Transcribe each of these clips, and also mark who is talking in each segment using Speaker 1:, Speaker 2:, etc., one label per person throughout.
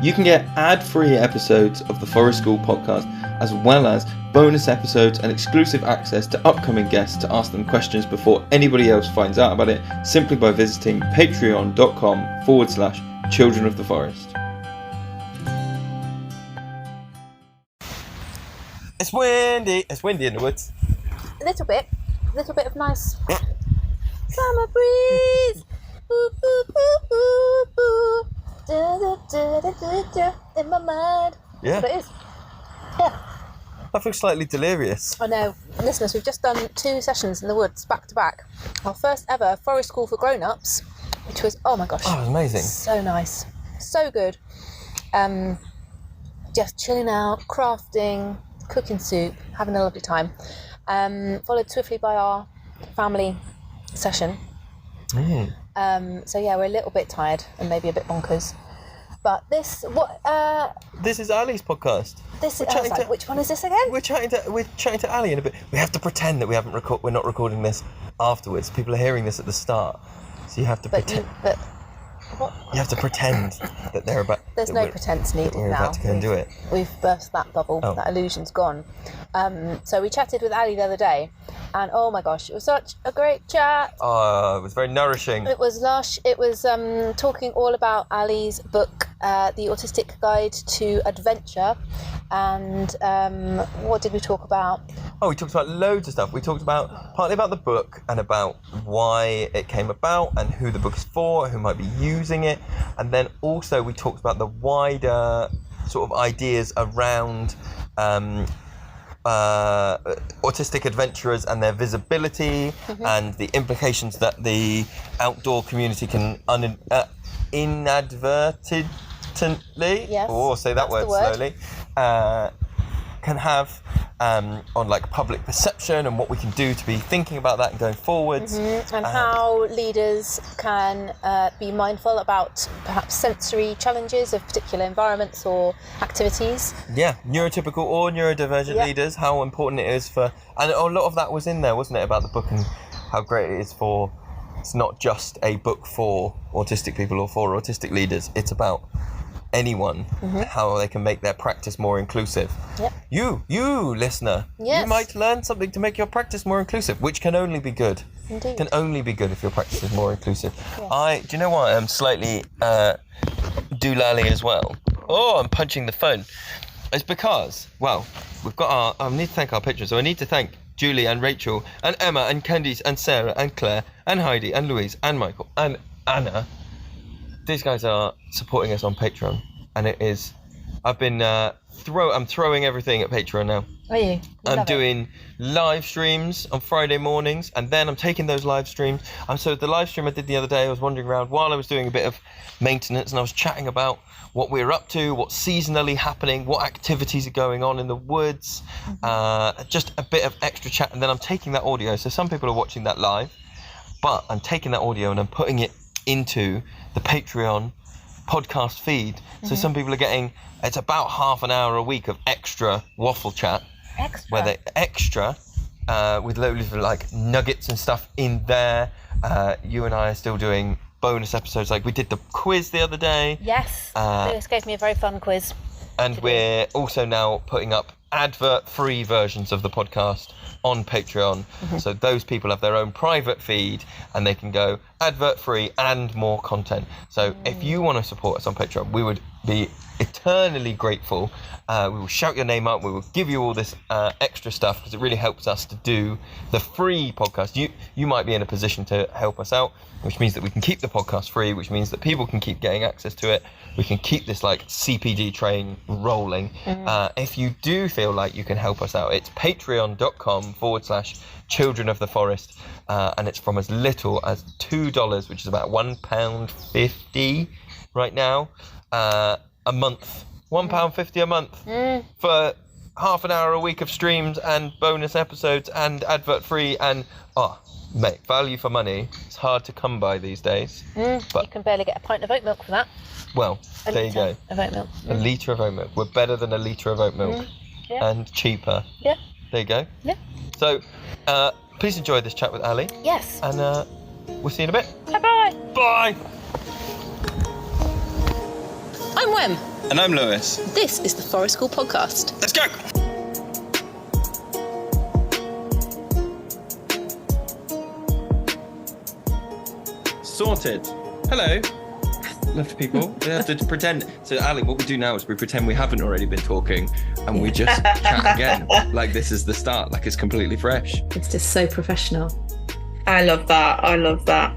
Speaker 1: You can get ad-free episodes of the Forest School podcast, as well as bonus episodes and exclusive access to upcoming guests to ask them questions before anybody else finds out about it, simply by visiting patreon.com/Children of the Forest.
Speaker 2: It's windy. It's windy in the woods.
Speaker 3: A little bit of nice summer breeze. Ooh, ooh, ooh, ooh, ooh. Da, da, da, da, da, da, in my mind.
Speaker 2: Yeah.
Speaker 3: That's what it is. Yeah.
Speaker 2: I feel slightly delirious.
Speaker 3: I know. Listeners, we've just done 2 sessions in the woods back to back. Our first ever forest school for grown-ups, which was, oh my gosh.
Speaker 2: Oh, it was amazing.
Speaker 3: So nice. So good. Just chilling out, crafting, cooking soup, having a lovely time. Followed swiftly by our family session. So yeah, we're a little bit tired and maybe a bit bonkers. But this
Speaker 2: is Allie's podcast.
Speaker 3: Which one is this again?
Speaker 2: We're chatting to Allie in a bit. We have to pretend that we're not recording this afterwards. People are hearing this at the start, so you have to pretend.
Speaker 3: What?
Speaker 2: You have to pretend that they're about.
Speaker 3: There's no pretense needed
Speaker 2: we're
Speaker 3: now.
Speaker 2: About to go and do it.
Speaker 3: We've burst that bubble.
Speaker 2: Oh.
Speaker 3: That illusion's gone. So we chatted with Allie the other day, and oh my gosh, it was such a great chat.
Speaker 2: Oh, it was very nourishing.
Speaker 3: It was lush. It was talking all about Allie's book, The Autistic Guide to Adventure. And what did we talk about?
Speaker 2: Oh, we talked about loads of stuff. We talked partly about the book and about why it came about and who the book is for, who might be using it. And then also we talked about the wider sort of ideas around autistic adventurers and their visibility, and the implications that the outdoor community can inadvertently, say that word slowly, can have on like public perception and what we can do to be thinking about that and going forwards.
Speaker 3: And how leaders can be mindful about perhaps sensory challenges of particular environments or activities.
Speaker 2: Yeah, neurotypical or neurodivergent leaders, how important it is for, and a lot of that was in there, wasn't it, about the book and how great it is for, it's not just a book for autistic people or for autistic leaders, it's about anyone, how they can make their practice more inclusive.
Speaker 3: Yep.
Speaker 2: You listener, you might learn something to make your practice more inclusive, which can only be good.
Speaker 3: Indeed.
Speaker 2: Can only be good if your practice is more inclusive.
Speaker 3: Yes.
Speaker 2: Do you know what? I'm slightly doolally as well. Oh, I'm punching the phone. It's because, well, we've got I need to thank our patrons. So I need to thank Julie and Rachel and Emma and Candice and Sarah and Claire and Heidi and Louise and Michael and Anna. These guys are supporting us on Patreon, and it is. I've been I'm throwing everything at Patreon now.
Speaker 3: Are you?
Speaker 2: I'm doing live streams on Friday mornings, and then I'm taking those live streams. So the live stream I did the other day, I was wandering around while I was doing a bit of maintenance, and I was chatting about what we're up to, what's seasonally happening, what activities are going on in the woods, just a bit of extra chat, and then I'm taking that audio. So some people are watching that live, but I'm taking that audio and I'm putting it into the Patreon podcast feed. So some people are getting, it's about half an hour a week of extra waffle chat. Where they with loads of like nuggets and stuff in there. You and I are still doing bonus episodes, like we did the quiz the other day.
Speaker 3: Yes, this gave me a very fun quiz.
Speaker 2: And we're also now putting up advert-free versions of the podcast on Patreon. So those people have their own private feed and they can go advert-free and more content. So if you want to support us on Patreon, we would be eternally grateful. We will shout your name out. We will give you all this extra stuff because it really helps us to do the free podcast. You might be in a position to help us out, which means that we can keep the podcast free, which means that people can keep getting access to it. We can keep this like CPD train rolling. If you do feel like you can help us out, it's patreon.com/Children of the Forest, and it's from as little as $2, which is about £1.50 right now, a month. £1.50 a month for half an hour a week of streams and bonus episodes and advert free, and mate, value for money. It's hard to come by these days. But
Speaker 3: you can barely get a pint of oat milk for that.
Speaker 2: Well, there you go.
Speaker 3: Of oat milk.
Speaker 2: A litre of oat milk. We're better than a litre of oat milk. And cheaper.
Speaker 3: Yeah.
Speaker 2: There you go.
Speaker 3: Yeah.
Speaker 2: So, please enjoy this chat with Allie.
Speaker 3: Yes.
Speaker 2: And we'll see you in a bit.
Speaker 3: Bye-bye.
Speaker 2: Bye.
Speaker 3: I'm Wem.
Speaker 2: And I'm Lewis.
Speaker 3: This is the Forest School Podcast.
Speaker 2: Let's go! Sorted. Hello. Lovely people. We have to pretend. So, Allie, what we do now is we pretend we haven't already been talking and we just chat again. Like this is the start, like it's completely fresh.
Speaker 4: It's just so professional.
Speaker 5: I love that.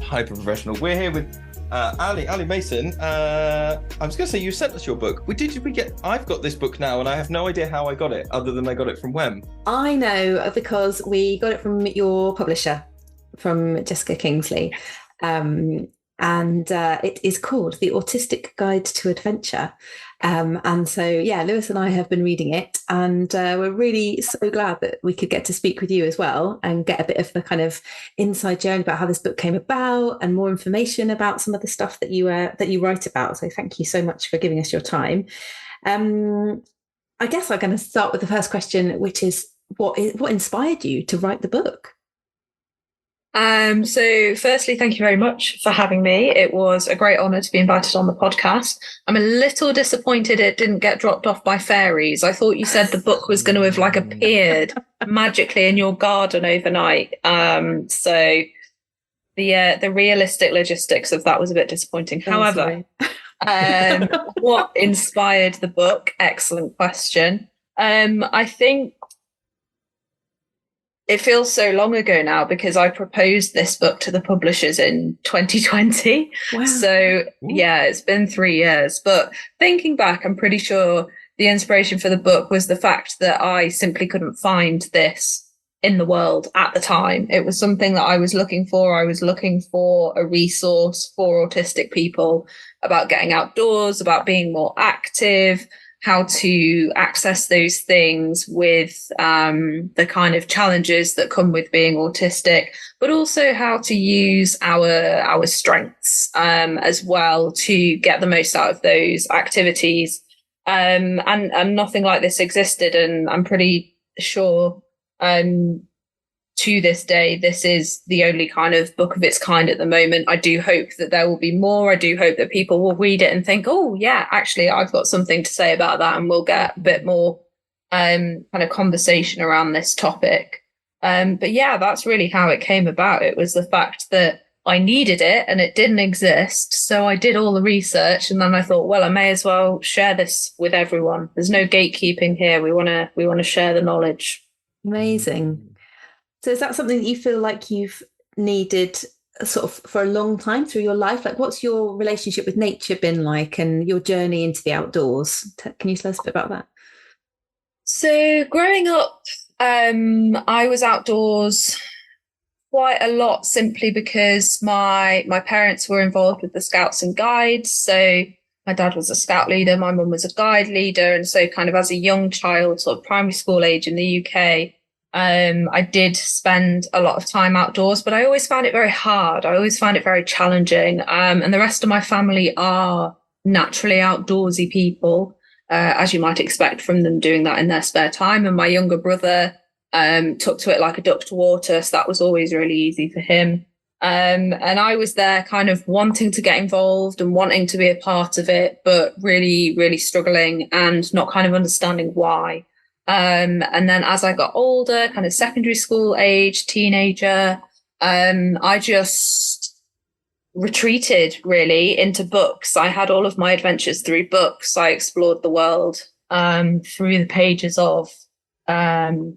Speaker 2: Hyper professional. We're here with Allie Mason. I was going to say you sent us your book. I've got this book now and I have no idea how I got it other than I got it from Wem.
Speaker 4: I know because we got it from your publisher, from Jessica Kingsley. And it is called The Autistic Guide to Adventure. And so, Lewis and I have been reading it, and we're really so glad that we could get to speak with you as well and get a bit of the kind of inside journey about how this book came about and more information about some of the stuff that you write about. So thank you so much for giving us your time. I guess I'm going to start with the first question, which is what inspired you to write the book?
Speaker 5: So firstly, thank you very much for having me. It was a great honour to be invited on the podcast. I'm a little disappointed it didn't get dropped off by fairies. I thought you said the book was going to have appeared magically in your garden overnight. So the realistic logistics of that was a bit disappointing. However, what inspired the book? Excellent question. I think it feels so long ago now because I proposed this book to the publishers in 2020.
Speaker 4: Wow.
Speaker 5: So it's been 3 years. But thinking back, I'm pretty sure the inspiration for the book was the fact that I simply couldn't find this in the world at the time. It was something that I was looking for. I was looking for a resource for autistic people about getting outdoors, about being more active, how to access those things with the kind of challenges that come with being autistic, but also how to use our strengths as well to get the most out of those activities. And nothing like this existed. And I'm pretty sure to this day, this is the only kind of book of its kind at the moment. I do hope that there will be more. I do hope that people will read it and think, oh, yeah, actually, I've got something to say about that. And we'll get a bit more kind of conversation around this topic. But that's really how it came about. It was the fact that I needed it and it didn't exist. So I did all the research and then I thought, well, I may as well share this with everyone. There's no gatekeeping here. We want to share the knowledge.
Speaker 4: Amazing. So is that something that you feel like you've needed sort of for a long time through your life? Like, what's your relationship with nature been like and your journey into the outdoors? Can you tell us a bit about that?
Speaker 5: So growing up, I was outdoors quite a lot simply because my parents were involved with the Scouts and Guides. So my dad was a Scout leader, my mum was a guide leader. And so kind of as a young child, sort of primary school age in the UK, I did spend a lot of time outdoors, but I always found it very hard. I always found it very challenging. And the rest of my family are naturally outdoorsy people, as you might expect from them doing that in their spare time. And my younger brother took to it like a duck to water. So that was always really easy for him. And I was there kind of wanting to get involved and wanting to be a part of it, but really, really struggling and not kind of understanding why. And then as I got older, kind of secondary school age, teenager, I just retreated really into books. I had all of my adventures through books. I explored the world through the pages of The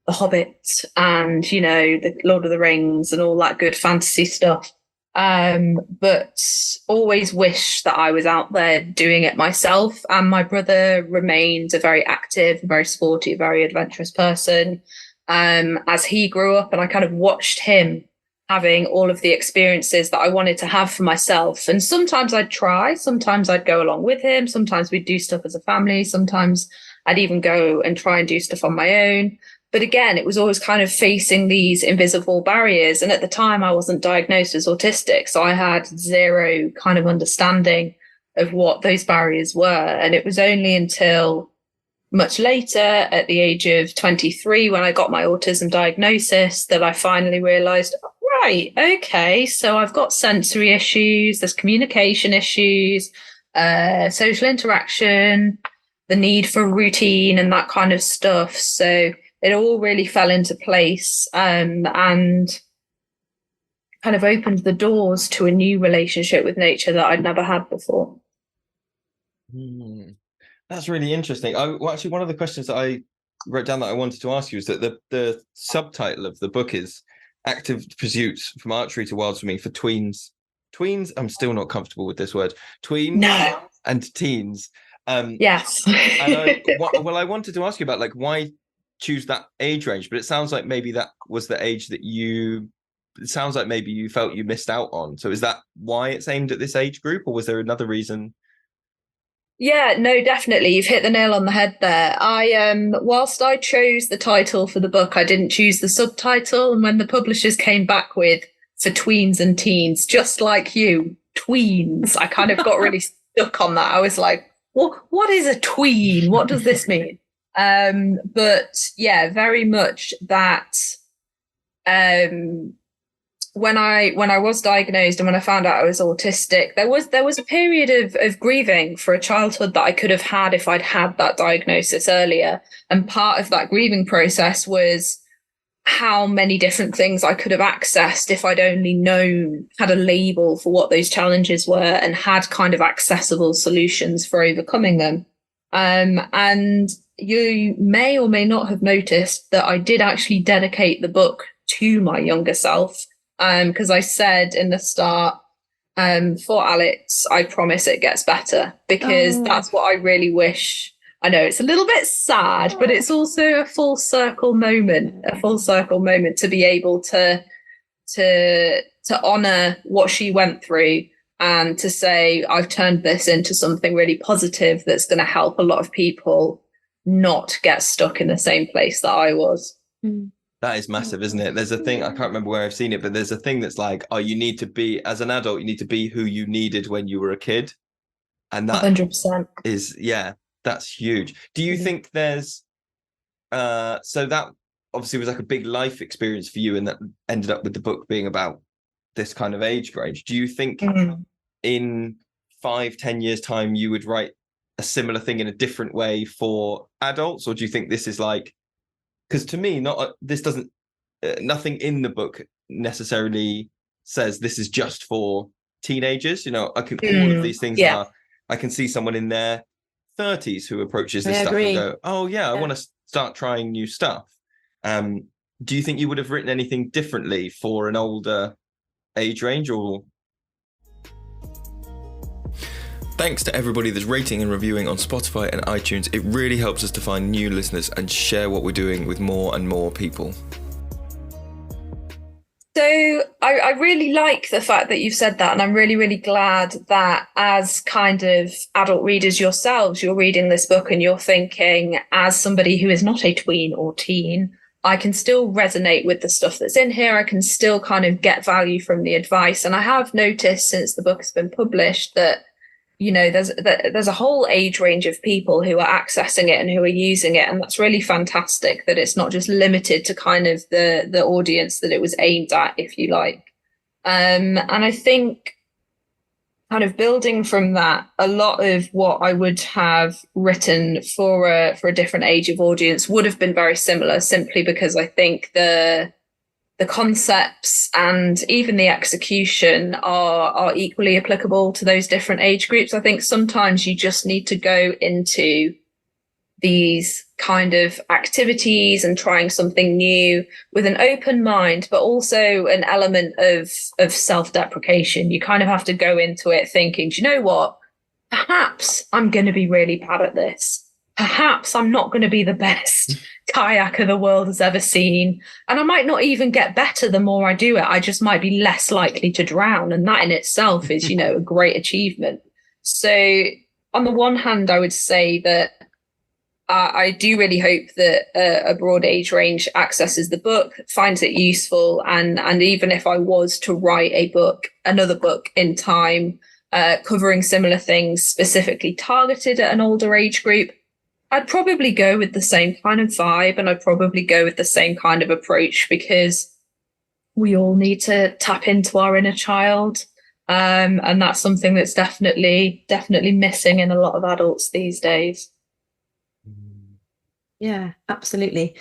Speaker 5: Hobbit and, the Lord of the Rings and all that good fantasy stuff. But always wish that I was out there doing it myself. And my brother remained a very active, very sporty, very adventurous person as he grew up. And I kind of watched him having all of the experiences that I wanted to have for myself. And sometimes I'd try, sometimes I'd go along with him. Sometimes we'd do stuff as a family. Sometimes I'd even go and try and do stuff on my own. But again, it was always kind of facing these invisible barriers. And at the time, I wasn't diagnosed as autistic. So I had zero kind of understanding of what those barriers were. And it was only until much later, at the age of 23, when I got my autism diagnosis, that I finally realized, right, okay, so I've got sensory issues, there's communication issues, social interaction, the need for routine and that kind of stuff. So it all really fell into place, and kind of opened the doors to a new relationship with nature that I'd never had before.
Speaker 1: That's really interesting. Actually, one of the questions that I wrote down that I wanted to ask you is that the subtitle of the book is Active Pursuits from Archery to Wild Swimming for Tweens. Tweens, I'm still not comfortable with this word. Tweens and teens.
Speaker 5: Yes.
Speaker 1: And I wanted to ask you about, like, why choose that age range? But it sounds like maybe that was the age that it sounds like maybe you felt you missed out on. So is that why it's aimed at this age group, or was there another reason?
Speaker 5: Yeah, no, definitely. You've hit the nail on the head there. Whilst I chose the title for the book, I didn't choose the subtitle. And when the publishers came back with for tweens and teens, just like you, tweens, I kind of got really stuck on that. I was like, what is a tween? What does this mean? But yeah, very much that when I was diagnosed and when I found out I was autistic, there was a period of grieving for a childhood that I could have had if I'd had that diagnosis earlier. And part of that grieving process was how many different things I could have accessed if I'd only had a label for what those challenges were and had kind of accessible solutions for overcoming them. And you may or may not have noticed that I did actually dedicate the book to my younger self. Because I said in the start, for Alex, I promise it gets better, because that's what I really wish. I know it's a little bit sad, but it's also a full circle moment to be able to honor what she went through and to say, I've turned this into something really positive that's going to help a lot of people not get stuck in the same place that I was.
Speaker 1: That is massive, isn't it? There's a thing, I can't remember where I've seen it, but there's a thing that's like, oh, you need to be, as an adult, you need to be who you needed when you were a kid. And that
Speaker 5: 100%
Speaker 1: is, yeah, that's huge. Do you think there's, so that obviously was like a big life experience for you, and that ended up with the book being about this kind of age range. Do you think in 5-10 years time, you would write a similar thing in a different way for adults? Or do you think this is like, because to me, nothing in the book necessarily says this is just for teenagers. You know, all of these things are, I can see someone in their 30s who approaches this stuff and go, oh yeah, I want to start trying new stuff. Do you think you would have written anything differently for an older age range, or? Thanks to everybody that's rating and reviewing on Spotify and iTunes. It really helps us to find new listeners and share what we're doing with more and more people.
Speaker 5: So I really like the fact that you've said that, and I'm really, really glad that as kind of adult readers yourselves, you're reading this book and you're thinking, as somebody who is not a tween or teen, I can still resonate with the stuff that's in here. I can still kind of get value from the advice. And I have noticed since the book has been published that, you know, there's a whole age range of people who are accessing it and who are using it. And that's really fantastic that it's not just limited to kind of the audience that it was aimed at, if you like. And I think kind of building from that, a lot of what I would have written for a different age of audience would have been very similar, simply because I think the concepts and even the execution are equally applicable to those different age groups. I think sometimes you just need to go into these kind of activities and trying something new with an open mind, but also an element of self-deprecation. You kind of have to go into it thinking, do you know what? Perhaps I'm going to be really bad at this. Perhaps I'm not going to be the best kayaker the world has ever seen. And I might not even get better the more I do it. I just might be less likely to drown. And that in itself is, you know, a great achievement. So on the one hand, I would say that I do really hope that a broad age range accesses the book, finds it useful. And even if I was to write another book in time, covering similar things specifically targeted at an older age group, I'd probably go with the same kind of vibe, and I'd probably go with the same kind of approach, because we all need to tap into our inner child. And that's something that's definitely missing in a lot of adults these days.
Speaker 4: Yeah, absolutely.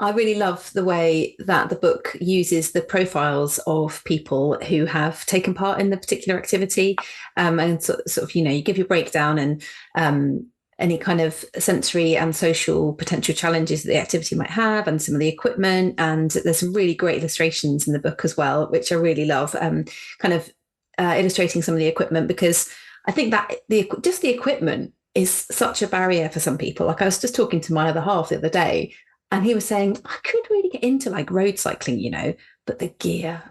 Speaker 4: I really love the way that the book uses the profiles of people who have taken part in the particular activity, and sort of, you give your breakdown and any kind of sensory and social potential challenges that the activity might have, and some of the equipment. And there's some really great illustrations in the book as well, which I really love, kind of illustrating some of the equipment, because I think that just the equipment is such a barrier for some people. Like, I was just talking to my other half the other day, and he was saying, I could really get into like road cycling, but the gear,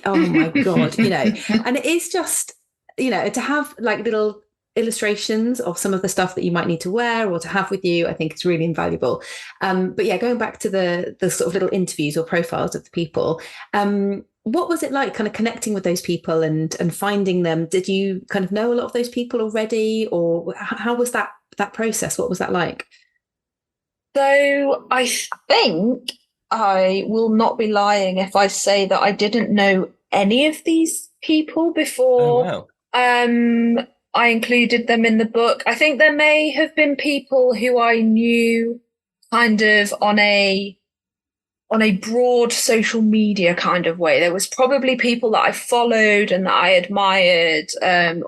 Speaker 4: oh my God, and it is just, to have like little illustrations of some of the stuff that you might need to wear or to have with you, I think it's really invaluable. But yeah, going back to the sort of little interviews or profiles of the people, what was it like kind of connecting with those people and finding them? Did you kind of know a lot of those people already, or how was that process? What was that like?
Speaker 5: So I think I will not be lying if I say that I didn't know any of these people before.
Speaker 2: Oh, wow.
Speaker 5: I included them in the book. I think there may have been people who I knew kind of on a broad social media kind of way. There was probably people that I followed and that I admired,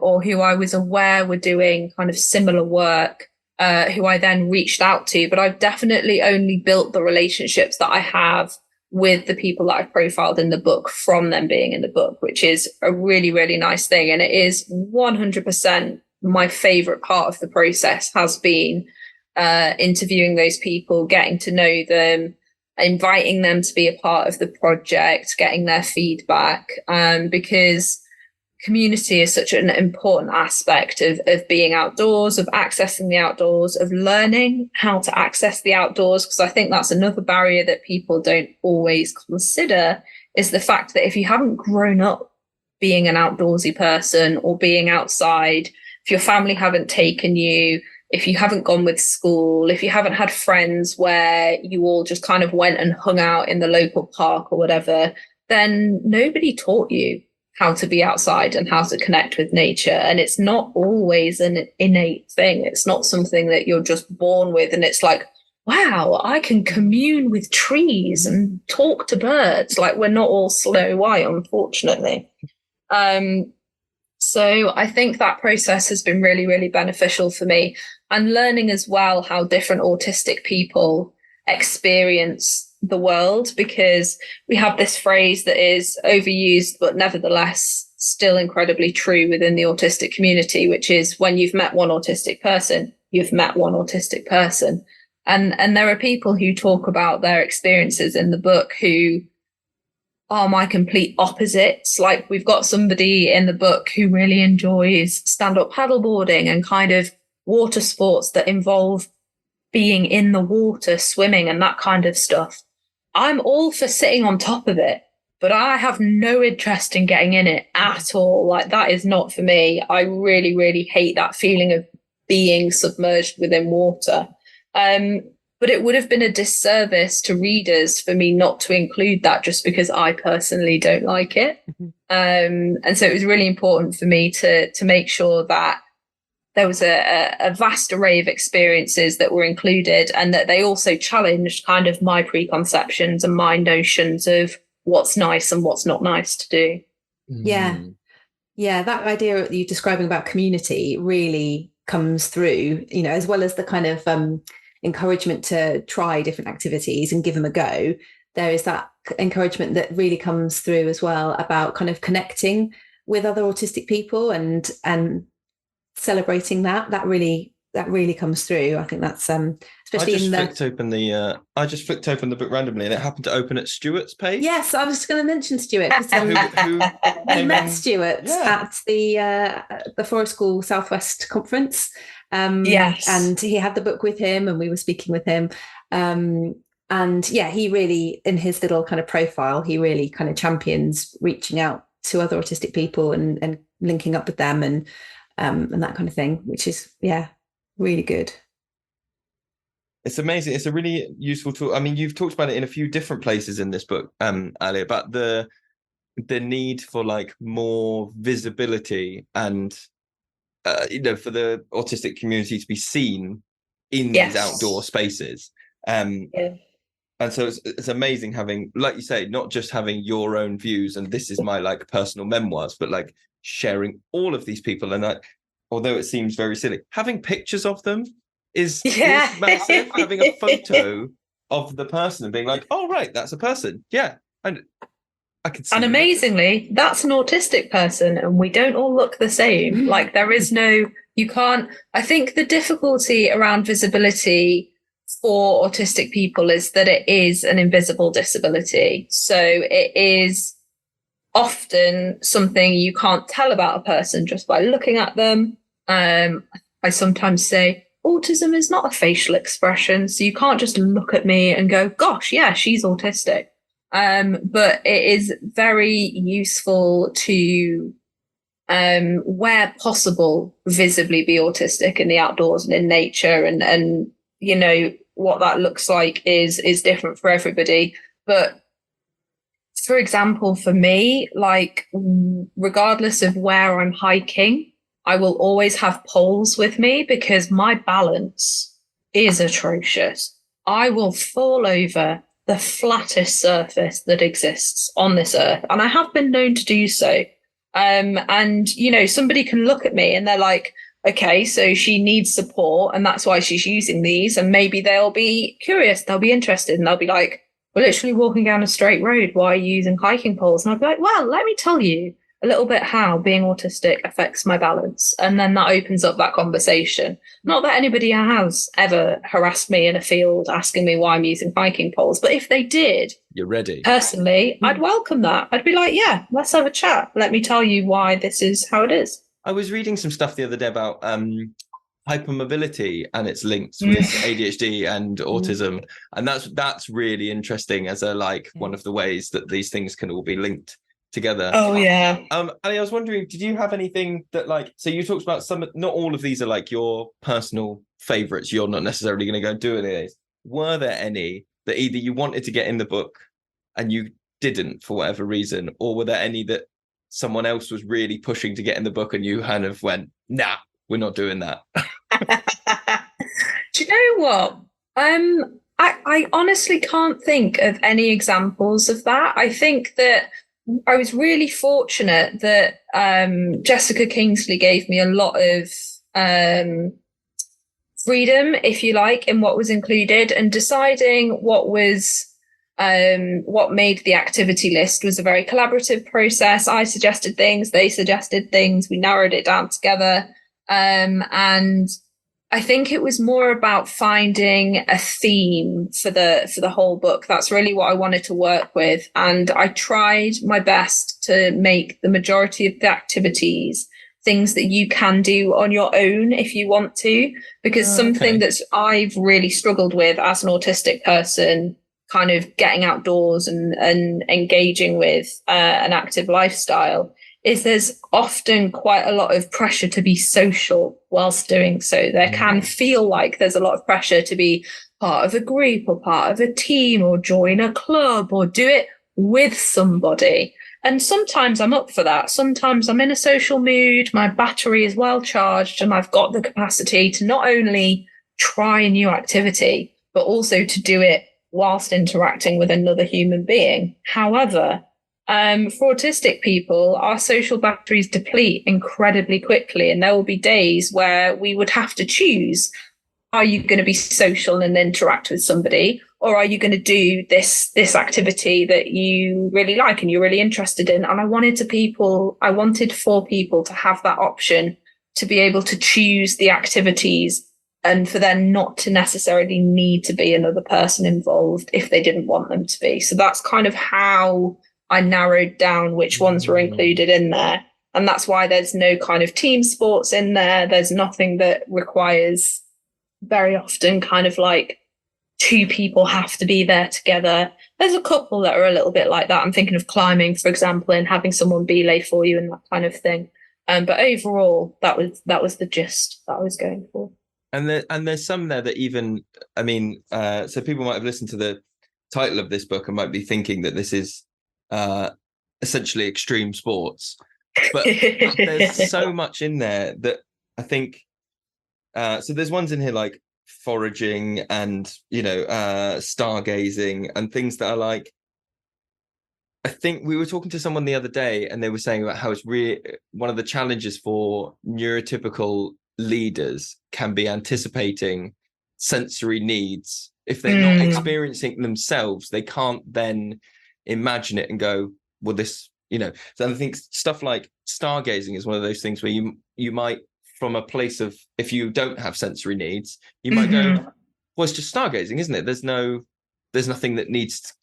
Speaker 5: or who I was aware were doing kind of similar work, who I then reached out to. But I've definitely only built the relationships that I have with the people that I've profiled in the book from them being in the book, which is a really, really nice thing. And it is 100% my favorite part of the process has been interviewing those people, getting to know them, inviting them to be a part of the project, getting their feedback, because community is such an important aspect of being outdoors, of accessing the outdoors, of learning how to access the outdoors. Because I think that's another barrier that people don't always consider, is the fact that if you haven't grown up being an outdoorsy person or being outside, if your family haven't taken you, if you haven't gone with school, if you haven't had friends where you all just kind of went and hung out in the local park or whatever, then nobody taught you how to be outside and how to connect with nature. And it's not always an innate thing. It's not something that you're just born with. And it's like, wow, I can commune with trees and talk to birds. Like, we're not all Snow White, unfortunately. So I think that process has been really, really beneficial for me, and learning as well how different autistic people experience the world, because we have this phrase that is overused, but nevertheless still incredibly true within the autistic community, which is, when you've met one autistic person, you've met one autistic person. And there are people who talk about their experiences in the book who are my complete opposites. Like, we've got somebody in the book who really enjoys stand-up paddleboarding and kind of water sports that involve being in the water, swimming and that kind of stuff. I'm all for sitting on top of it, but I have no interest in getting in it at all. Like, that is not for me. I really, really hate that feeling of being submerged within water. But it would have been a disservice to readers for me not to include that, just because I personally don't like it. And so it was really important for me to make sure that there was a vast array of experiences that were included, and that they also challenged kind of my preconceptions and my notions of what's nice and what's not nice to do.
Speaker 4: Yeah. Yeah, that idea that you're describing about community really comes through, as well as the kind of encouragement to try different activities and give them a go. There is that encouragement that really comes through as well about kind of connecting with other autistic people and celebrating that really comes through. I think that's especially
Speaker 1: I just flicked open the book randomly, and it happened to open at Stuart's page.
Speaker 4: Yes, I was going to mention Stuart. We met Stuart at the Forest School Southwest conference.
Speaker 5: Yes,
Speaker 4: and he had the book with him, and we were speaking with him. And yeah, he really, in his little kind of profile, he really kind of champions reaching out to other autistic people and linking up with them and that kind of thing, which is really good.
Speaker 1: It's amazing. It's a really useful tool. I mean, you've talked about it in a few different places in this book, Allie, about the the need for like more visibility and for the autistic community to be seen in these outdoor spaces. And so it's amazing having, like you say, not just having your own views and this is my like personal memoirs, but like sharing all of these people. And although it seems very silly, having pictures of them is massive. Having a photo of the person and being like, oh right, that's a person. Yeah. And I can see.
Speaker 5: And amazingly, that's an autistic person, and we don't all look the same. Like there is no, you can't. I think the difficulty around visibility for autistic people is that it is an invisible disability. So it is often something you can't tell about a person just by looking at them. I sometimes say autism is not a facial expression, so you can't just look at me and go, gosh, yeah, she's autistic. But it is very useful to, where possible, visibly be autistic in the outdoors and in nature. And you know, what that looks like is different for everybody. But for example, for me, like regardless of where I'm hiking, I will always have poles with me because my balance is atrocious. I will fall over the flattest surface that exists on this earth. And I have been known to do so. And, you know, somebody can look at me and they're like, okay, so she needs support and that's why she's using these. And maybe they'll be curious, they'll be interested, and they'll be like, we're literally walking down a straight road. Why are you using hiking poles? And I'll be like, well, let me tell you a little bit how being autistic affects my balance. And then that opens up that conversation. Not that anybody has ever harassed me in a field asking me why I'm using hiking poles, but if they did,
Speaker 1: you're ready.
Speaker 5: Personally, I'd welcome that. I'd be like, yeah, let's have a chat. Let me tell you why this is how it is.
Speaker 1: I was reading some stuff the other day about hypermobility and its links with ADHD and autism, and that's really interesting as a like one of the ways that these things can all be linked together.
Speaker 5: Oh yeah.
Speaker 1: Allie, I was wondering, did you have anything that like, so you talked about some, not all of these are like your personal favorites, you're not necessarily going to go and do any of these. Were there any that either you wanted to get in the book and you didn't for whatever reason, or were there any that someone else was really pushing to get in the book and you kind of went, nah, we're not doing that?
Speaker 5: Do you know what? I honestly can't think of any examples of that. I think that I was really fortunate that Jessica Kingsley gave me a lot of freedom, if you like, in what was included, and deciding what made the activity list was a very collaborative process. I suggested things, they suggested things, we narrowed it down together. And I think it was more about finding a theme for the whole book. That's really what I wanted to work with. And I tried my best to make the majority of the activities things that you can do on your own if you want to, because something that I've really struggled with as an autistic person, kind of getting outdoors and engaging with an active lifestyle, is there's often quite a lot of pressure to be social whilst doing so. There can feel like there's a lot of pressure to be part of a group or part of a team or join a club or do it with somebody. And sometimes I'm up for that. Sometimes I'm in a social mood, my battery is well charged, and I've got the capacity to not only try a new activity, but also to do it whilst interacting with another human being. However, for autistic people, our social batteries deplete incredibly quickly, and there will be days where we would have to choose: are you going to be social and interact with somebody, or are you going to do this activity that you really like and you're really interested in? And I wanted for people to have that option, to be able to choose the activities, and for there not to necessarily need to be another person involved if they didn't want them to be. So that's kind of how I narrowed down which ones were included in there. And that's why there's no kind of team sports in there. There's nothing that requires, very often, kind of like two people have to be there together. There's a couple that are a little bit like that. I'm thinking of climbing, for example, and having someone belay for you and that kind of thing. But overall, that was the gist that I was going for.
Speaker 1: And there's some there that even, I mean, so people might have listened to the title of this book and might be thinking that this is
Speaker 2: essentially extreme sports. But there's so much in there that I think, so there's ones in here like foraging and, stargazing and things that are like, I think we were talking to someone the other day and they were saying about how it's really one of the challenges for neurotypical leaders can be anticipating sensory needs. If they're not experiencing themselves, they can't then imagine it and go, well, this, so I think stuff like stargazing is one of those things where you might, from a place of, if you don't have sensory needs, you might go, well, it's just stargazing, isn't it? There's nothing that needs,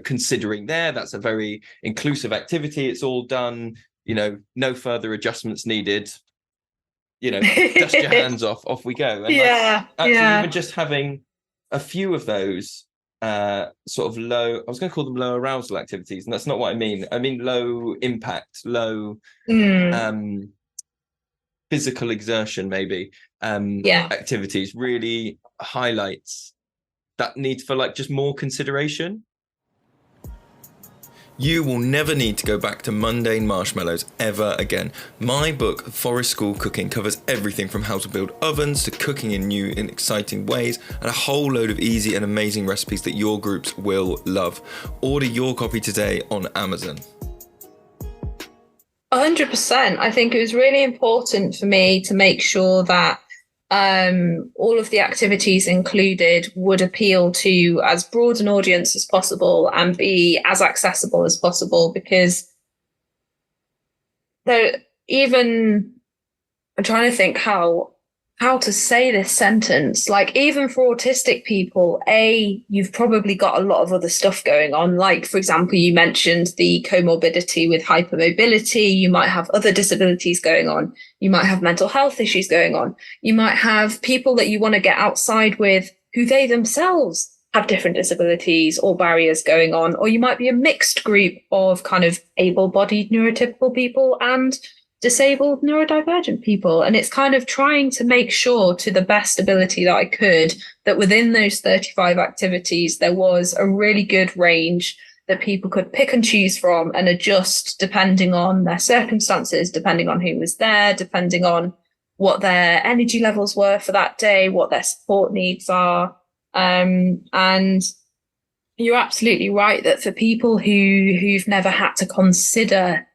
Speaker 2: considering there. That's a very inclusive activity. It's all done, no further adjustments needed. Dust your hands off we go. And even just having a few of those sort of low, I was going to call them low arousal activities, and that's not what I mean. I mean low impact, low physical exertion, maybe activities really highlights that need for like just more consideration. You will never need to go back to mundane marshmallows ever again. My book, Forest School Cooking, covers everything from how to build ovens to cooking in new and exciting ways, and a whole load of easy and amazing recipes that your groups will love. Order your copy today on Amazon.
Speaker 5: 100%. I think it was really important for me to make sure that all of the activities included would appeal to as broad an audience as possible and be as accessible as possible, because I'm trying to think how to say this sentence. Like, even for autistic people, you've probably got a lot of other stuff going on. Like, for example, you mentioned the comorbidity with hypermobility. You might have other disabilities going on. You might have mental health issues going on. You might have people that you want to get outside with who they themselves have different disabilities or barriers going on. Or you might be a mixed group of kind of able-bodied neurotypical people and disabled neurodivergent people. And it's kind of trying to make sure, to the best ability that I could, that within those 35 activities there was a really good range that people could pick and choose from and adjust depending on their circumstances, depending on who was there, depending on what their energy levels were for that day, what their support needs are. And you're absolutely right that for people who've never had to consider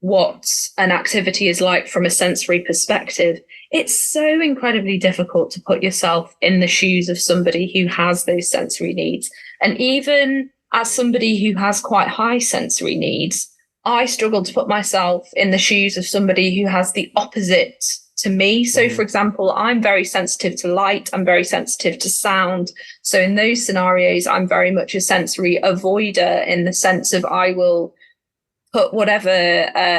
Speaker 5: what an activity is like from a sensory perspective, it's so incredibly difficult to put yourself in the shoes of somebody who has those sensory needs. And even as somebody who has quite high sensory needs, I struggle to put myself in the shoes of somebody who has the opposite to me. So, for example, I'm very sensitive to light. I'm very sensitive to sound. So in those scenarios, I'm very much a sensory avoider, in the sense of I will put whatever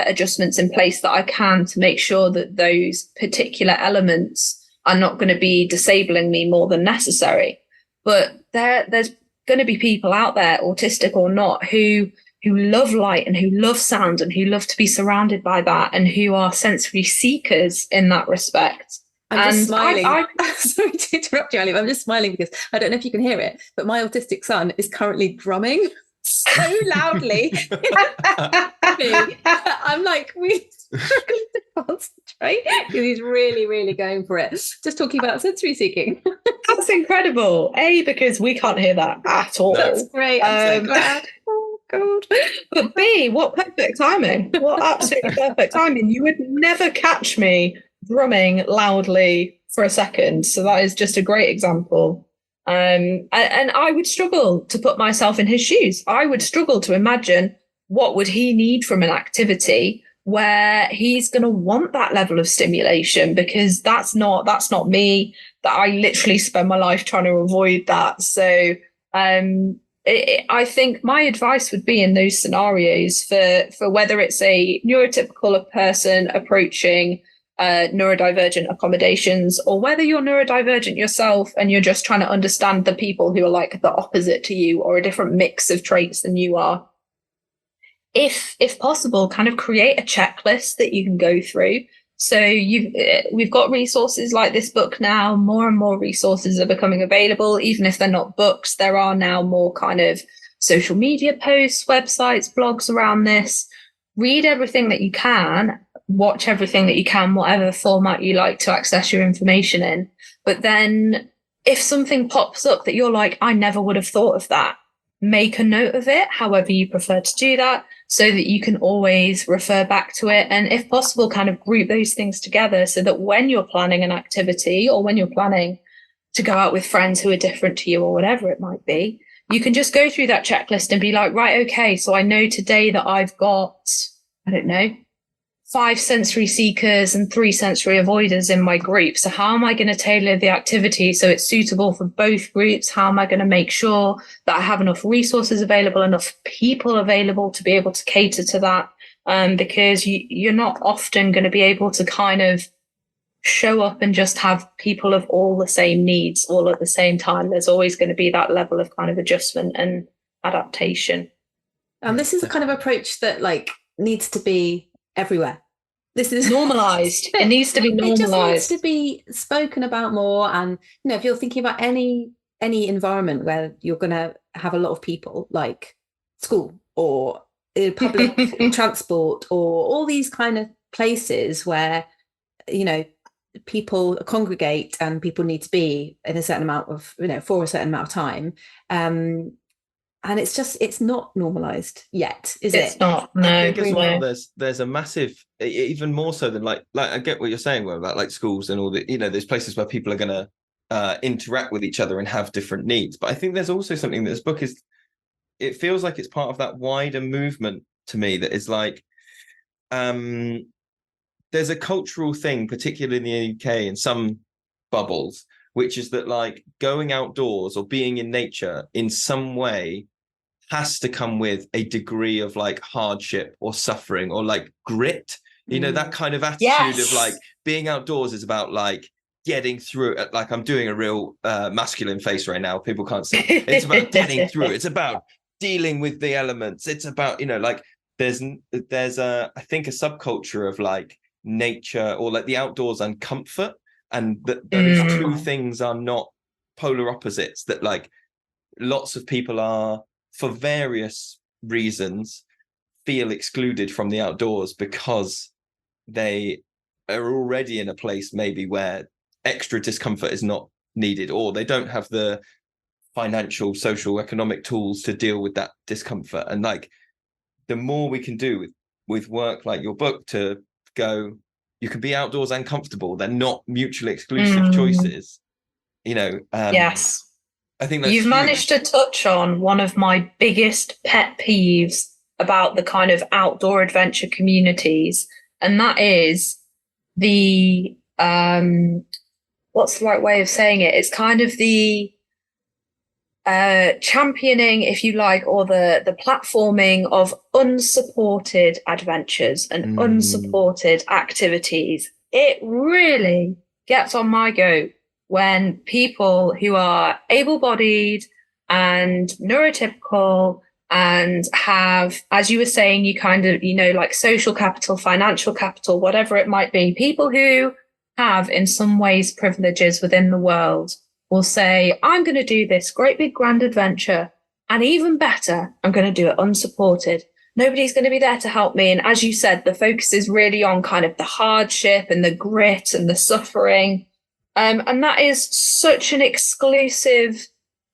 Speaker 5: adjustments in place that I can to make sure that those particular elements are not going to be disabling me more than necessary. But there's going to be people out there, autistic or not, who love light and who love sound and who love to be surrounded by that and who are sensory seekers in that respect.
Speaker 4: I'm just smiling. Sorry to interrupt you, Allie, but I'm just smiling because I don't know if you can hear it, but my autistic son is currently drumming so loudly. I'm like, we struggling to concentrate because he's really, really going for it. Just talking about sensory seeking.
Speaker 5: That's incredible. Because we can't hear that at all.
Speaker 4: That's great. I'm so glad. Oh God.
Speaker 5: But B, what perfect timing. What absolutely perfect timing. You would never catch me drumming loudly for a second. So that is just a great example. And I would struggle to put myself in his shoes. I would struggle to imagine what would he need from an activity where he's going to want that level of stimulation, because that's not me. That I literally spend my life trying to avoid that. So I think my advice would be in those scenarios for whether it's a neurotypical person approaching neurodivergent accommodations, or whether you're neurodivergent yourself and you're just trying to understand the people who are like the opposite to you or a different mix of traits than you are. If possible, kind of create a checklist that you can go through. So we've got resources like this book now. More and more resources are becoming available. Even if they're not books, there are now more kind of social media posts, websites, blogs around this. Read everything that you can, watch everything that you can, whatever format you like to access your information in. But then if something pops up that you're like, I never would have thought of that, make a note of it, however you prefer to do that, so that you can always refer back to it. And if possible, kind of group those things together so that when you're planning an activity or when you're planning to go out with friends who are different to you or whatever it might be, you can just go through that checklist and be like, right, okay, so I know today that I've got, I don't know, 5 sensory seekers and 3 sensory avoiders in my group. So how am I going to tailor the activity so it's suitable for both groups? How am I going to make sure that I have enough resources available, enough people available to be able to cater to that? Because you're not often going to be able to kind of show up and just have people of all the same needs all at the same time. There's always going to be that level of kind of adjustment and adaptation.
Speaker 4: And this is a kind of approach that like needs to be everywhere. This is
Speaker 5: normalized. It needs to be normalized.
Speaker 4: It just needs to be spoken about more. And you know, if you're thinking about any environment where you're going to have a lot of people, like school or public transport or all these kind of places where, you know, people congregate and people need to be in a certain amount of, you know, for a certain amount of time. And it's not normalized yet, is it?
Speaker 5: It's not. No.
Speaker 2: I think as well, there's a massive, even more so than like I get what you're saying about like schools and all the, you know, there's places where people are going to interact with each other and have different needs. But I think there's also something that this book is, it feels like it's part of that wider movement to me that is like, there's a cultural thing, particularly in the UK in some bubbles, which is that like going outdoors or being in nature in some way has to come with a degree of like hardship or suffering or like grit, you know, that kind of attitude of like being outdoors is about like getting through it. Like I'm doing a real masculine face right now. People can't see. It's about getting through. It's about dealing with the elements. It's about, you know, like there's a, I think a subculture of like nature or like the outdoors and comfort. And that those two things are not polar opposites, that like lots of people are, for various reasons, feel excluded from the outdoors because they are already in a place maybe where extra discomfort is not needed, or they don't have the financial, social, economic tools to deal with that discomfort. And like the more we can do with work like your book to go, you can be outdoors and comfortable. They're not mutually exclusive choices. You know,
Speaker 5: yes.
Speaker 2: I think that's
Speaker 5: You've
Speaker 2: huge.
Speaker 5: managed to touch on one of my biggest pet peeves about the kind of outdoor adventure communities. And that is the, what's the right way of saying it? It's kind of the championing, if you like, or the platforming of unsupported adventures and unsupported activities. It really gets on my goat when people who are able-bodied and neurotypical and have, as you were saying, you kind of, you know, like social capital, financial capital, whatever it might be, people who have in some ways privileges within the world will say, I'm going to do this great big grand adventure, and even better, I'm going to do it unsupported. Nobody's going to be there to help me. And as you said, the focus is really on kind of the hardship and the grit and the suffering. And that is such an exclusive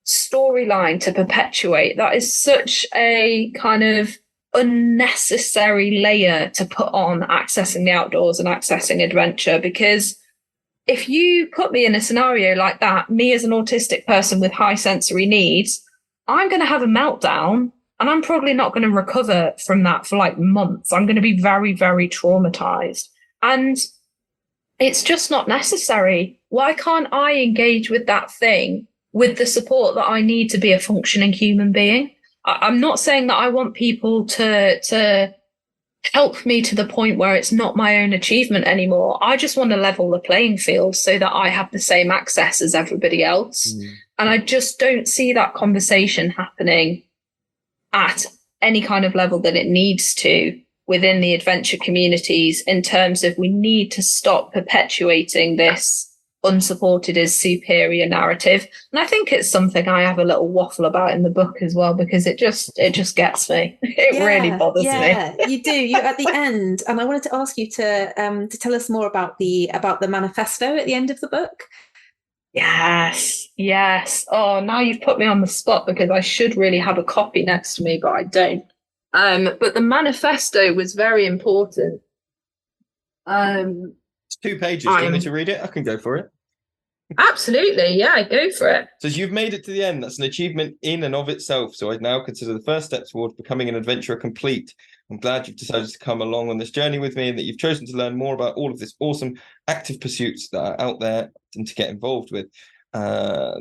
Speaker 5: storyline to perpetuate. That is such a kind of unnecessary layer to put on accessing the outdoors and accessing adventure, because if you put me in a scenario like that, me as an autistic person with high sensory needs, I'm going to have a meltdown and I'm probably not going to recover from that for like months. I'm going to be very, very traumatized. And it's just not necessary. Why can't I engage with that thing with the support that I need to be a functioning human being? I'm not saying that I want people to help me to the point where it's not my own achievement anymore. I just want to level the playing field so that I have the same access as everybody else. And I just don't see that conversation happening at any kind of level that it needs to within the adventure communities, in terms of we need to stop perpetuating this unsupported is superior narrative. And I think it's something I have a little waffle about in the book as well, because it just gets me. It really bothers me.
Speaker 4: You do. You at the end, and I wanted to ask you to tell us more about the manifesto at the end of the book.
Speaker 5: Yes. Oh, now you've put me on the spot, because I should really have a copy next to me, but I don't. But the manifesto was very important.
Speaker 2: It's 2 pages. Do you want me to read it? I can go for it.
Speaker 5: Absolutely, yeah, go for it.
Speaker 2: So you've made it to the end. That's an achievement in and of itself. So I now consider the first step towards becoming an adventurer complete. I'm glad you've decided to come along on this journey with me, and that you've chosen to learn more about all of this awesome active pursuits that are out there and to get involved with.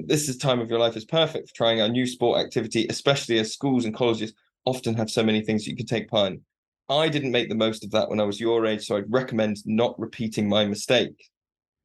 Speaker 2: This time of your life is perfect for trying a new sport activity, especially as schools and colleges often have so many things that you can take part in. I didn't make the most of that when I was your age, so I'd recommend not repeating my mistake.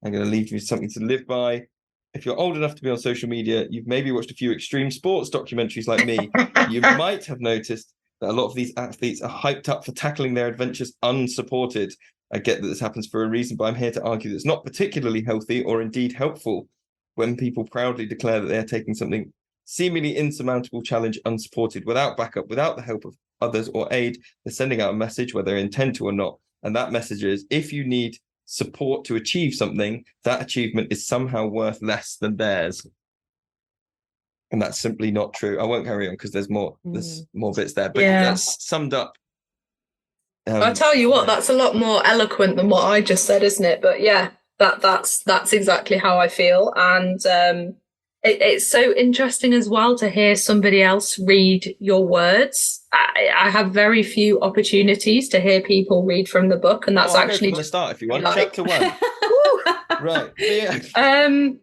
Speaker 2: I'm going to leave you with something to live by. If you're old enough to be on social media, you've maybe watched a few extreme sports documentaries like me. You might have noticed that a lot of these athletes are hyped up for tackling their adventures unsupported. I get that this happens for a reason, but I'm here to argue that it's not particularly healthy or indeed helpful when people proudly declare that they are taking something seemingly insurmountable challenge unsupported, without backup, without the help of others or aid. They're sending out a message, whether they intend to or not. And that message is, if you need support to achieve something, that achievement is somehow worth less than theirs. And that's simply not true. I won't carry on because there's more bits there, but that's summed up.
Speaker 5: I'll tell you what, that's a lot more eloquent than what I just said, isn't it? But yeah, that's exactly how I feel. And it's so interesting as well to hear somebody else read your words. I have very few opportunities to hear people read from the book, and that's actually
Speaker 2: to start if you want. Chapter 1. Right.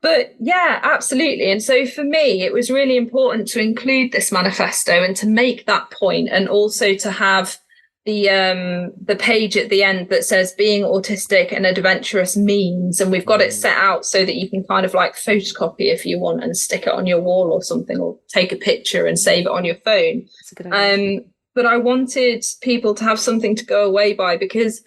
Speaker 5: But yeah, absolutely. And so for me, it was really important to include this manifesto and to make that point, and also to have the page at the end that says being autistic and adventurous means, and we've got it set out so that you can kind of like photocopy if you want and stick it on your wall or something, or take a picture and save it on your phone.
Speaker 4: That's a good idea.
Speaker 5: But I wanted people to have something to go away by, because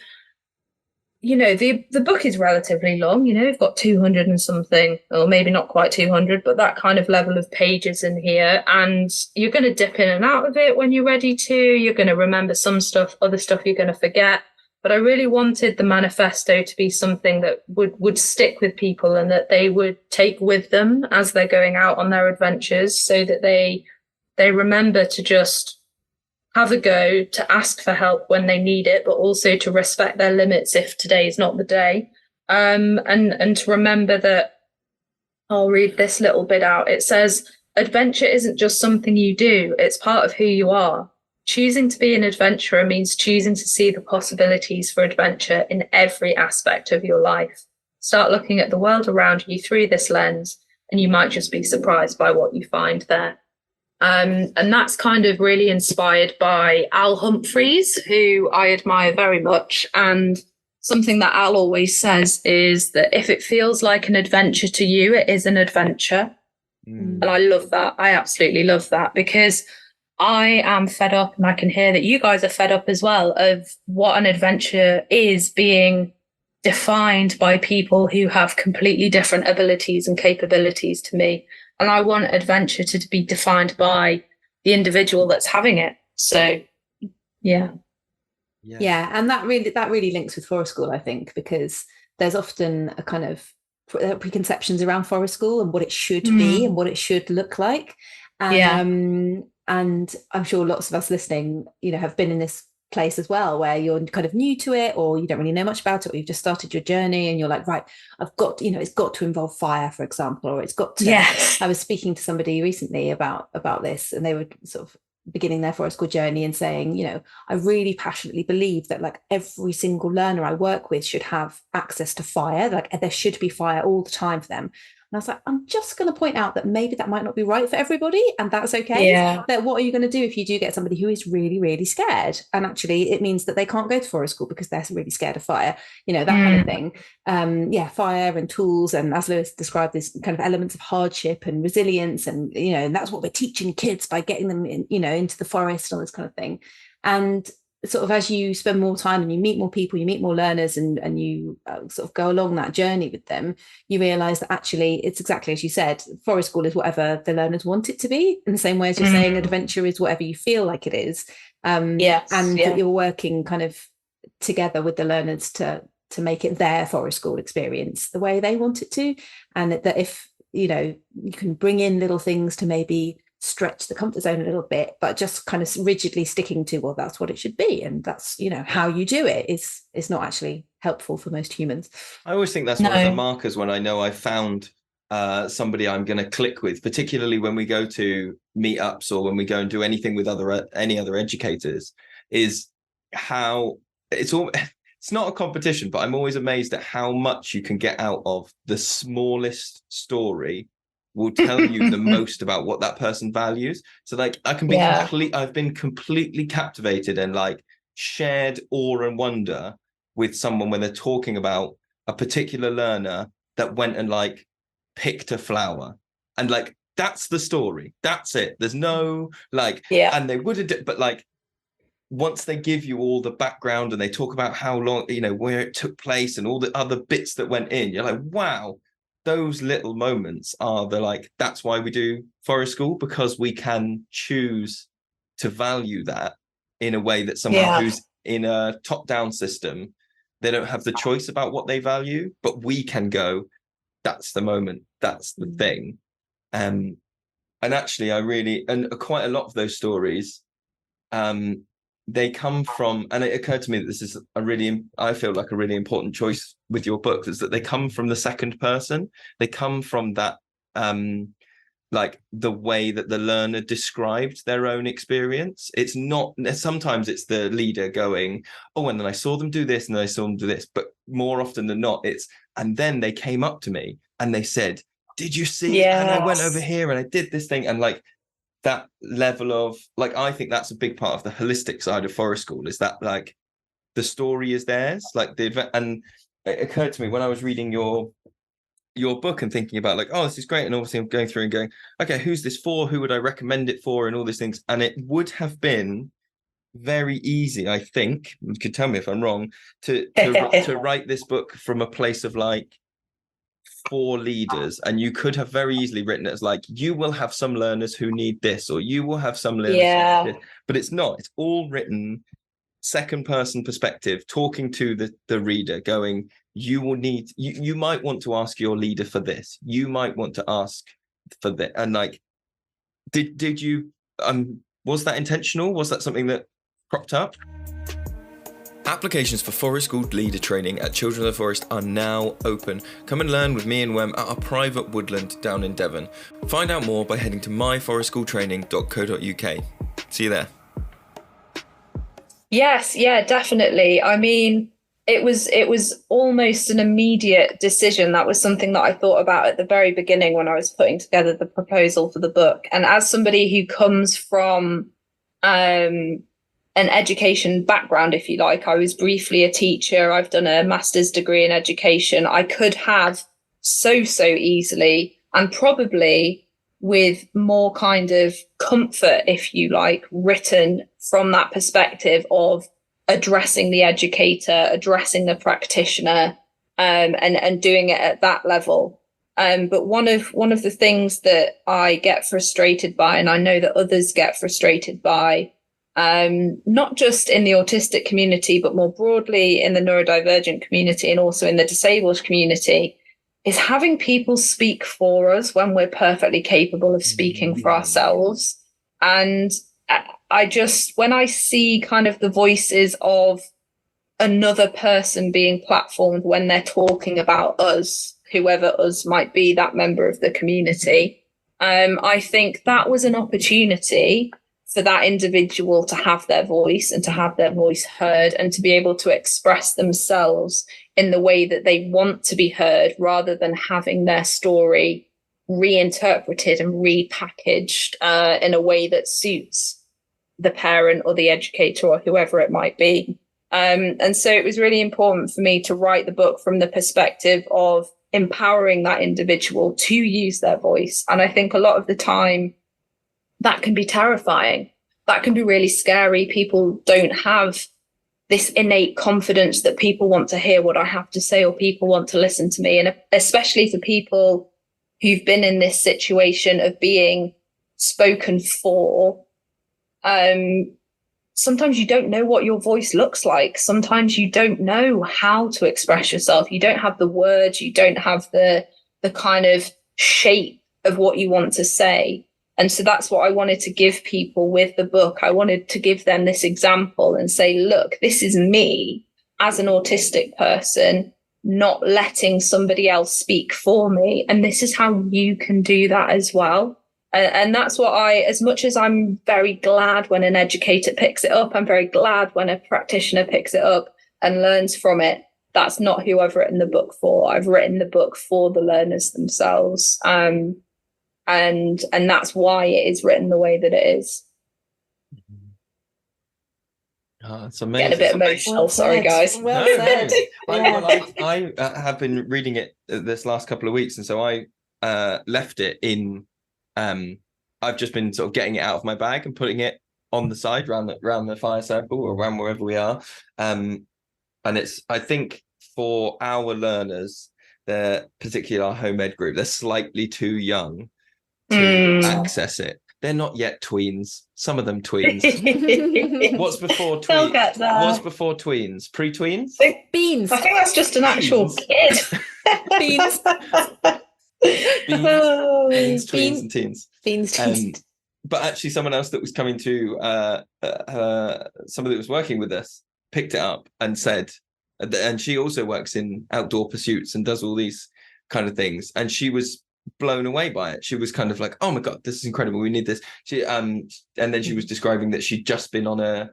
Speaker 5: you know, the book is relatively long. You know, we've got 200 and something, or maybe not quite 200, but that kind of level of pages in here. And you're going to dip in and out of it when you're ready to. You're going to remember some stuff, other stuff you're going to forget. But I really wanted the manifesto to be something that would stick with people, and that they would take with them as they're going out on their adventures, so that they remember to just have a go, to ask for help when they need it, but also to respect their limits if today is not the day. And to remember that, I'll read this little bit out. It says, adventure isn't just something you do, it's part of who you are. Choosing to be an adventurer means choosing to see the possibilities for adventure in every aspect of your life. Start looking at the world around you through this lens, and you might just be surprised by what you find there. And that's kind of really inspired by Al Humphreys, who I admire very much. And something that Al always says is that if it feels like an adventure to you, it is an adventure. And I love that. I absolutely love that, because I am fed up, and I can hear that you guys are fed up as well, of what an adventure is being defined by people who have completely different abilities and capabilities to me. And I want adventure to be defined by the individual that's having it. So, yeah.
Speaker 4: And that really links with Forest School, I think, because there's often a kind of preconceptions around Forest School and what it should be and what it should look like. And I'm sure lots of us listening, you know, have been in this place as well, where you're kind of new to it, or you don't really know much about it, or you've just started your journey and you're like, right, I've got, you know, it's got to involve fire, for example, or it's got to. I was speaking to somebody recently about this, and they were sort of beginning their Forest School journey and saying, you know, I really passionately believe that like every single learner I work with should have access to fire, like there should be fire all the time for them. And I was like, I'm just going to point out that maybe that might not be right for everybody, and that's okay. That what are you going to do if you do get somebody who is really, really scared? And actually, it means that they can't go to Forest School because they're really scared of fire, you know, that kind of thing. Fire and tools, and as Lewis described, this kind of elements of hardship and resilience, and you know, and that's what we're teaching kids by getting them in, you know, into the forest and all this kind of thing. And sort of as you spend more time and you meet more people, you meet more learners, and you sort of go along that journey with them, you realize that actually it's exactly as you said, forest school is whatever the learners want it to be, in the same way as you're saying adventure is whatever you feel like it is. That you're working kind of together with the learners to make it their forest school experience the way they want it to, and that if you can bring in little things to maybe stretch the comfort zone a little bit, but just kind of rigidly sticking to, well, that's what it should be, and that's how you do it is not actually helpful for most humans.
Speaker 1: I always think that's one of the markers when I know I've found somebody I'm going to click with, particularly when we go to meetups or when we go and do anything with any other educators, is how it's not a competition, but I'm always amazed at how much you can get out of the smallest story will tell you the most about what that person values. So like I can be I've been completely captivated and like shared awe and wonder with someone when they're talking about a particular learner that went and like picked a flower, and like that's the story, that's it, there's no like and they wouldn't, but like once they give you all the background and they talk about how long, where it took place and all the other bits that went in, you're like, wow, those little moments are that's why we do forest school, because we can choose to value that in a way that someone who's in a top-down system, they don't have the choice about what they value, but we can go, that's the moment, that's the thing. And actually and quite a lot of those stories, they come from, and it occurred to me that this is I feel like a really important choice with your book, is that they come from the second person. They come from that, like the way that the learner described their own experience. It's not, sometimes it's the leader going, oh, and then I saw them do this and then I saw them do this. But more often than not, it's, and then they came up to me and they said, did you see? And I went over here and I did this thing. And like, that level of like, I think that's a big part of the holistic side of forest school, is that like the story is theirs, like and it occurred to me when I was reading your book and thinking about like, oh, this is great, and obviously I'm going through and going, okay, who's this for, who would I recommend it for, and all these things, and it would have been very easy, I think, you could tell me if I'm wrong, to write this book from a place of like 4 leaders, and you could have very easily written it as like, you will have some learners who need this, or you will have some learners who need this. But it's not, it's all written second person perspective, talking to the reader, going, you will need, you might want to ask your leader for this, you might want to ask for that. And like, did you was that intentional? Was that something that cropped up? Applications for Forest School leader training at Children of the Forest are now open. Come and learn with me and Wem at our private woodland down in Devon. Find out more by heading to myforestschooltraining.co.uk. See you there.
Speaker 5: Yes, yeah, definitely. I mean, it was almost an immediate decision. That was something that I thought about at the very beginning when I was putting together the proposal for the book. And as somebody who comes from an education background, if you like, I was briefly a teacher. I've done a master's degree in education. I could have so easily, and probably with more kind of comfort, if you like, written from that perspective of addressing the educator, addressing the practitioner, and doing it at that level. But one of the things that I get frustrated by, and I know that others get frustrated by, not just in the autistic community, but more broadly in the neurodivergent community and also in the disabled community, is having people speak for us when we're perfectly capable of speaking for ourselves. And I just, when I see kind of the voices of another person being platformed when they're talking about us, whoever us might be, that member of the community, I think that was an opportunity for that individual to have their voice and to have their voice heard and to be able to express themselves in the way that they want to be heard, rather than having their story reinterpreted and repackaged in a way that suits the parent or the educator or whoever it might be. And so it was really important for me to write the book from the perspective of empowering that individual to use their voice. And I think a lot of the time that can be terrifying. That can be really scary. People don't have this innate confidence that people want to hear what I have to say, or people want to listen to me. And especially for people who've been in this situation of being spoken for, sometimes you don't know what your voice looks like. Sometimes you don't know how to express yourself. You don't have the words, you don't have the kind of shape of what you want to say. And so that's what I wanted to give people with the book. I wanted to give them this example and say, look, this is me as an autistic person, not letting somebody else speak for me. And this is how you can do that as well. And that's what as much as I'm very glad when an educator picks it up, I'm very glad when a practitioner picks it up and learns from it. That's not who I've written the book for. I've written the book for the learners themselves. And that's why it is written the way that it is.
Speaker 2: Oh, it's amazing.
Speaker 5: Getting a bit emotional. Sorry, guys.
Speaker 3: Well said.
Speaker 2: I have been reading it this last couple of weeks, and so I left it in. I've just been sort of getting it out of my bag and putting it on the side around the fire circle or around wherever we are. And it's, I think, for our learners, they're particularly our home ed group, they're slightly too young to access it. They're not yet tweens. Some of them tweens. What's before tweens?
Speaker 5: They'll get there.
Speaker 2: What's before tweens? Pre-tweens?
Speaker 3: Beans.
Speaker 5: I think that's just an actual kid.
Speaker 3: Beans.
Speaker 2: Beans, tweens, and teens.
Speaker 3: Beans.
Speaker 2: But actually, someone else that was coming to somebody that was working with us picked it up and said, and she also works in outdoor pursuits and does all these kind of things, and she was blown away by it. She was kind of like, oh my god, this is incredible, we need this. She and then she was describing that she'd just been on a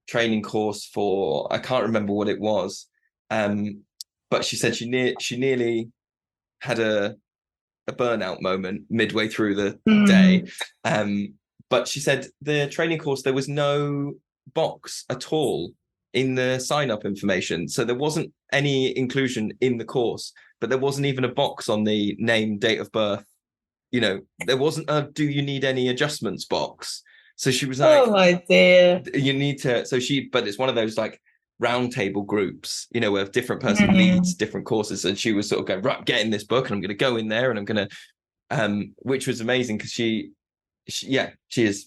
Speaker 2: training course for, I can't remember what it was, but she said she nearly had a burnout moment midway through the day, but she said the training course, there was no box at all in the sign-up information, so there wasn't any inclusion in the course, but there wasn't even a box on the name, date of birth, there wasn't a do you need any adjustments box. So she was like,
Speaker 5: oh my dear,
Speaker 2: you need to, but it's one of those like round table groups, where a different person leads different courses, and she was sort of going, right, get in this book and I'm going to go in there and I'm going to which was amazing because she is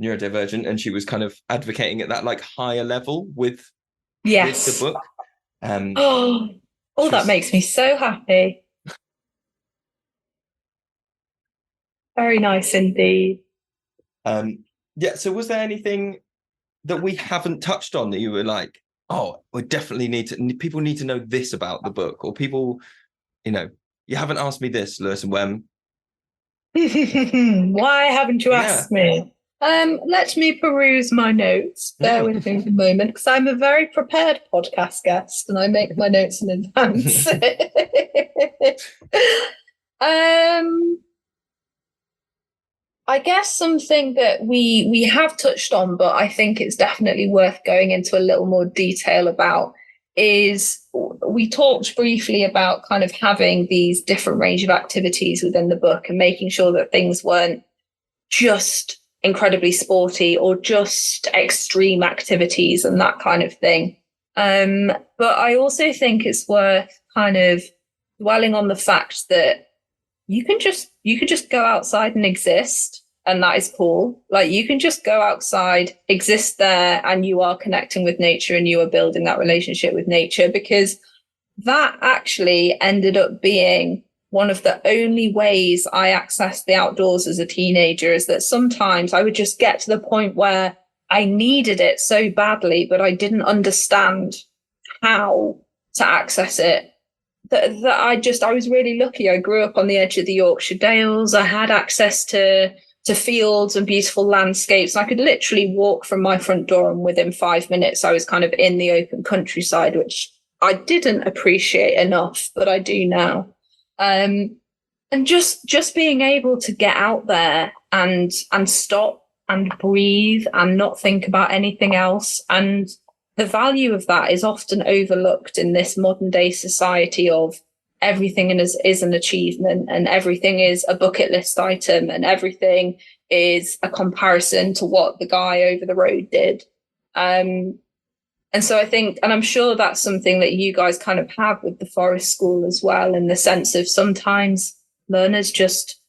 Speaker 2: neurodivergent, and she was kind of advocating at that like higher level with the book.
Speaker 5: That makes me so happy. Very nice indeed.
Speaker 2: So was there anything that we haven't touched on that you were like, oh, we definitely people need to know this about the book, or people, you haven't asked me this, Lewis and Wem.
Speaker 5: Why haven't you asked me? Let me peruse my notes. Bear with me for a moment, because I'm a very prepared podcast guest and I make my notes in advance. I guess something that we have touched on, but I think it's definitely worth going into a little more detail about, is we talked briefly about kind of having these different range of activities within the book and making sure that things weren't just incredibly sporty or just extreme activities and that kind of thing. But I also think it's worth kind of dwelling on the fact that you can just go outside and exist, and that is cool. Like, you can just go outside, exist there, and you are connecting with nature and you are building that relationship with nature, because that actually ended up being one of the only ways I accessed the outdoors as a teenager. Is that sometimes I would just get to the point where I needed it so badly, but I didn't understand how to access it. I was really lucky. I grew up on the edge of the Yorkshire Dales. I had access to fields and beautiful landscapes. I could literally walk from my front door, and within 5 minutes I was kind of in the open countryside, which I didn't appreciate enough, but I do now. And just being able to get out there and stop and breathe and not think about anything else. And the value of that is often overlooked in this modern day society of everything is an achievement, and everything is a bucket list item, and everything is a comparison to what the guy over the road did. And And so I think, and I'm sure that's something that you guys kind of have with the forest school as well, in the sense of sometimes learners just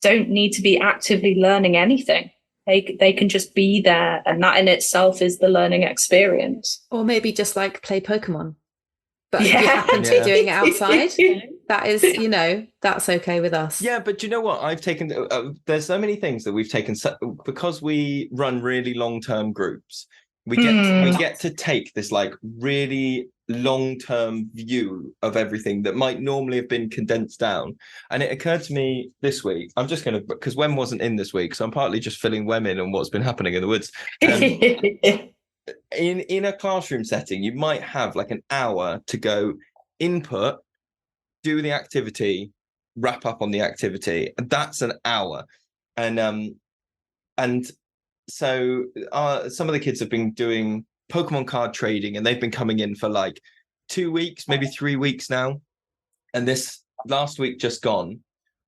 Speaker 5: don't need to be actively learning anything. They can just be there, and that in itself is the learning experience.
Speaker 4: Or maybe just like play Pokemon, but if you happen to be doing it outside, that is, that's okay with us.
Speaker 1: Yeah, but do you know what? I've taken, there's so many things that we've taken, because we run really long-term groups, we get to take this like really long-term view of everything that might normally have been condensed down. And it occurred to me this week, I'm just going to, because Wem wasn't in this week, so I'm partly just filling Wem in on what's been happening in the woods. In a classroom setting, you might have like an hour to go input, do the activity, wrap up on the activity, and that's an hour. And so some of the kids have been doing Pokemon card trading, and they've been coming in for like 2 weeks, maybe 3 weeks now. And this last week just gone,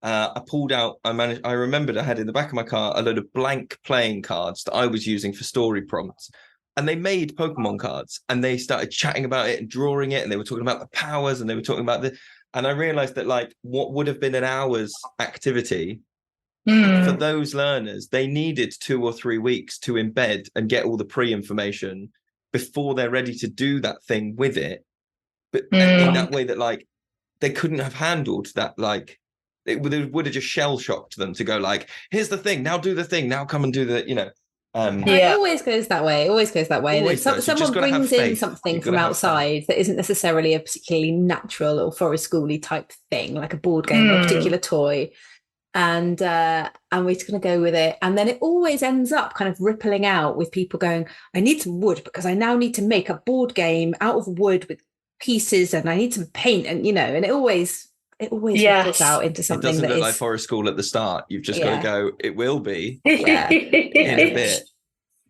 Speaker 1: I pulled out, I remembered I had in the back of my car a load of blank playing cards that I was using for story prompts. And they made Pokemon cards, and they started chatting about it and drawing it, and they were talking about the powers, and they were talking about the, and I realized that like what would have been an hour's activity for those learners, they needed 2 or 3 weeks to embed and get all the pre-information before they're ready to do that thing with it. But in that way that like they couldn't have handled that, like it would have just shell shocked them to go like, here's the thing, now do the thing, now come and do the,
Speaker 4: It always goes that way. Someone brings in something from outside that isn't necessarily a particularly natural or forest schooly type thing, like a board game or a particular toy. And we're just going to go with it, and then it always ends up kind of rippling out with people going, I need some wood because I now need to make a board game out of wood with pieces, and I need some paint, and and it always ripples out into something. It doesn't look
Speaker 1: like forest school at the start. You've just got to go, it will be in a bit.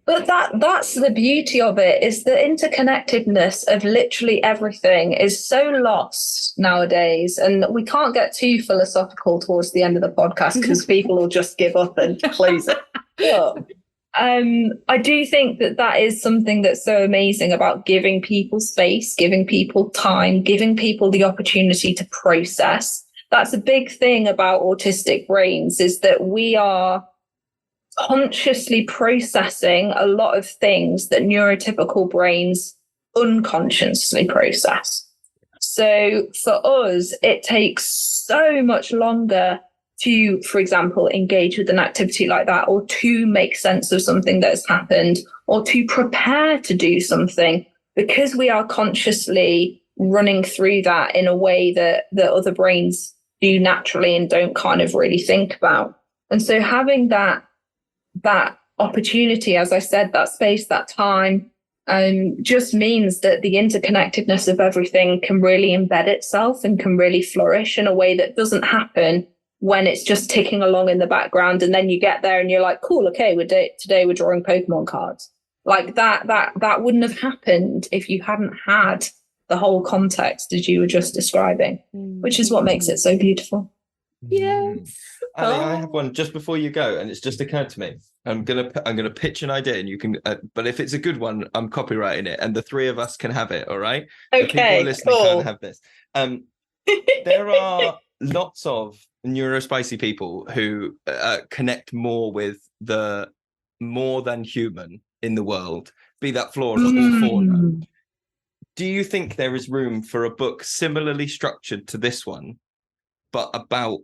Speaker 5: But that's the beauty of it, is the interconnectedness of literally everything is so lost nowadays. And we can't get too philosophical towards the end of the podcast because people will just give up and close it. But I do think that is something that's so amazing about giving people space, giving people time, giving people the opportunity to process. That's a big thing about autistic brains, is that we are consciously processing a lot of things that neurotypical brains unconsciously process. So for us, it takes so much longer to, for example, engage with an activity like that, or to make sense of something that's happened, or to prepare to do something, because we are consciously running through that in a way that other brains do naturally and don't kind of really think about. And so having that opportunity, as I said, that space, that time, just means that the interconnectedness of everything can really embed itself and can really flourish in a way that doesn't happen when it's just ticking along in the background, and then you get there and you're like, cool, okay, today we're drawing Pokemon cards. Like that wouldn't have happened if you hadn't had the whole context as you were just describing, which is what makes it so beautiful.
Speaker 4: Yes.
Speaker 1: Allie, I have one just before you go, and it's just occurred to me. I'm gonna pitch an idea, and you can. But if it's a good one, I'm copywriting it, and the three of us can have it. All right.
Speaker 5: Okay.
Speaker 1: The people listening
Speaker 5: cool.
Speaker 1: can't have this. There are lots of neurospicy people who connect more with the more than human in the world, be that flora or fauna. Do you think there is room for a book similarly structured to this one, but about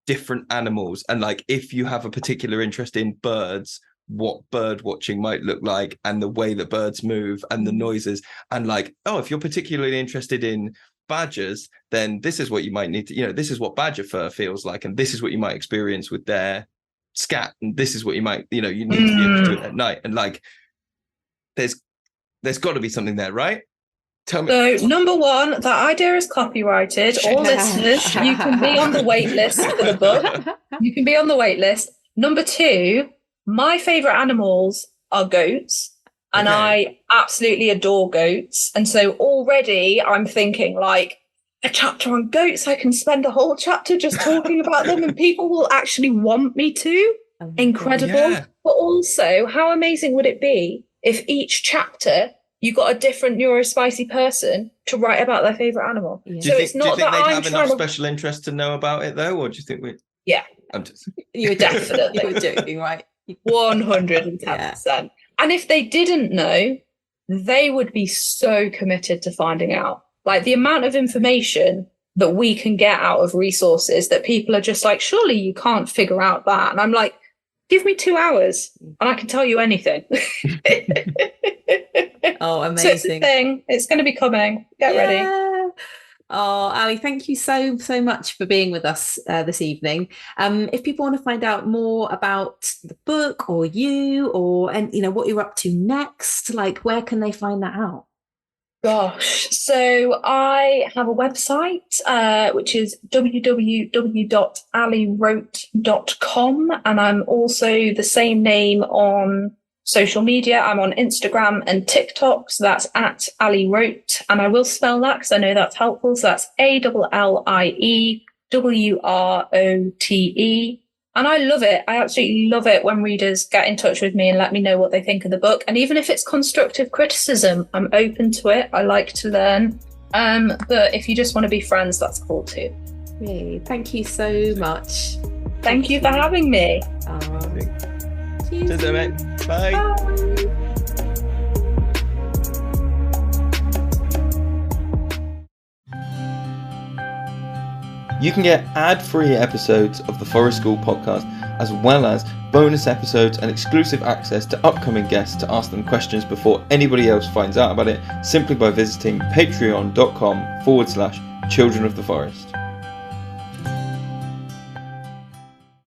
Speaker 1: different animals? And like, if you have a particular interest in birds, what bird watching might look like, and the way that birds move and the noises, and like, oh, if you're particularly interested in badgers, then this is what you might need to, this is what badger fur feels like, and this is what you might experience with their scat, and this is what you might, you need to be able to do it at night. And like, there's got to be something there, right? Tell me.
Speaker 5: So, number one, that idea is copyrighted. All listeners, you can be on the wait list for the book. You can be on the wait list. Number two, my favorite animals are goats, and I absolutely adore goats. And so already I'm thinking like a chapter on goats. I can spend a whole chapter just talking about them, and people will actually want me to. Incredible. Yeah. But also, how amazing would it be if each chapter you got a different neurospicy person to write about their favourite animal.
Speaker 4: Yeah.
Speaker 5: So it's not that
Speaker 2: they'd
Speaker 5: I'm
Speaker 2: have
Speaker 5: trying
Speaker 2: enough
Speaker 5: to...
Speaker 2: special interest to know about it though, or do you think we?
Speaker 5: Yeah.
Speaker 2: I'm just.
Speaker 4: You were
Speaker 5: Definitely.
Speaker 4: You were joking, right?
Speaker 5: 110%. And if they didn't know, they would be so committed to finding out. Like the amount of information that we can get out of resources that people are just like, surely you can't figure out that. And I'm like, give me 2 hours and I can tell you anything.
Speaker 4: Oh, amazing.
Speaker 5: So it's a thing. It's going to be coming. Get ready.
Speaker 4: Oh, Allie, thank you so much for being with us this evening. If people want to find out more about the book or you, or what you're up to next, like where can they find that out?
Speaker 5: Gosh, so I have a website which is www.allywrote.com, and I'm also the same name on social media. I'm on Instagram and TikTok, so that's at Allie Wrote, and I will spell that because I know that's helpful. So that's ALLIEWROTE. And I love it. I absolutely love it when readers get in touch with me and let me know what they think of the book. And even if it's constructive criticism, I'm open to it. I like to learn. But if you just want to be friends, that's cool too.
Speaker 4: Yay. Thank you so much.
Speaker 5: Thank you for having me.
Speaker 2: Cheers, mate. Bye.
Speaker 5: Bye.
Speaker 1: You can get ad-free episodes of the Forest School podcast, as well as bonus episodes and exclusive access to upcoming guests to ask them questions before anybody else finds out about it, simply by visiting patreon.com/Children of the Forest.